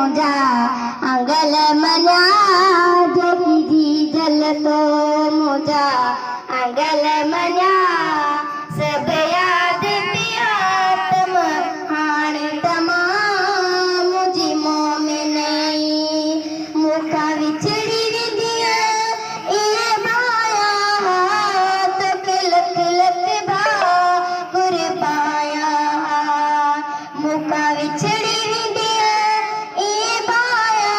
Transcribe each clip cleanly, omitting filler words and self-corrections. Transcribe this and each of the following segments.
मुझा अंगल मना जगी जी जल तो मुझा अंगल मना सब याद पिया तम हाण तमाम मुझी मोमिन मुखा विछड़ी विदिया ए माया तो लख लख भा गुर पाया मुखा विछड़ी विदिया ए माया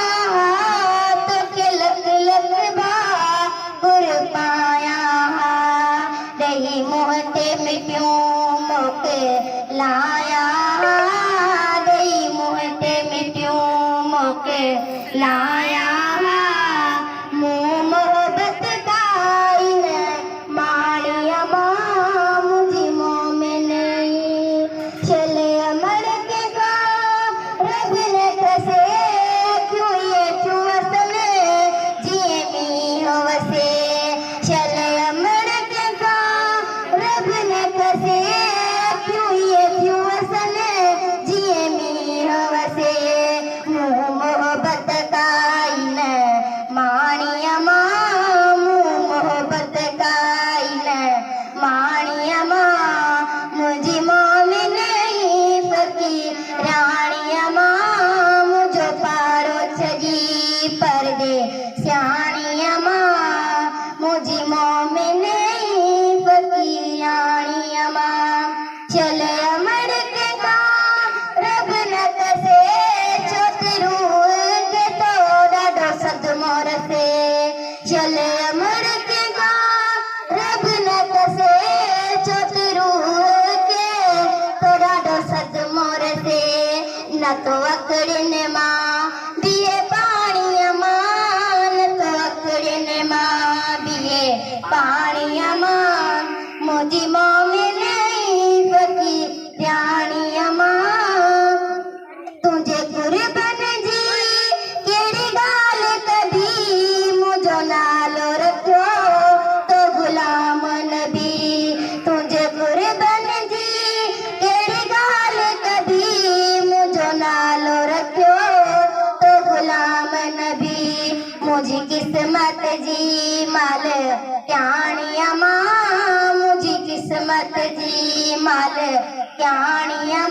तो लख लख भा गुर पाया दही मोहते मिट्यूं मोक लाया दही मोहते मिट्यूं मोक लाया मोहब्बत काइन माड़िया मां मुझी मोमिन चले अमर के का रब ने कसे क्यों ये चुअसन जिए मी वसे चले अमर के का रब ने कसे क्यों ये चुअसन जिए मी वसे मोहब्बत काइन माणिया मां मोहब्बत काइन माणिया मां मुझी मोमिन फकीर राणिया मां मुझो पारो छजी परदे स्याणिया मां मुझी मोमिन फकीर राणिया मां चले अमर के का रब न कसे छोतरू के तो ॾाढो सदमो रसे चले अमर के का रब न कसे छोतरू के तो ॾाढो सदमो रसे न तो अकड़िन मां बिए पाणीअ मां न तो अकड़िन मां बिए पाणीअ मां मुझी मोमिन फकीर ध्याणीअ मां तुझे कुर्बन जी केड़ी गाल कदी मुझो नालो रखो तो गुलाम नबी तुझे कुर्बन जी केड़ी गाल कदी मुझो नालो रखो तो गुलाम नबी मुझी किस्मत जी माल क्याणिया मां मुझी किस्मत जी माल क्याणिया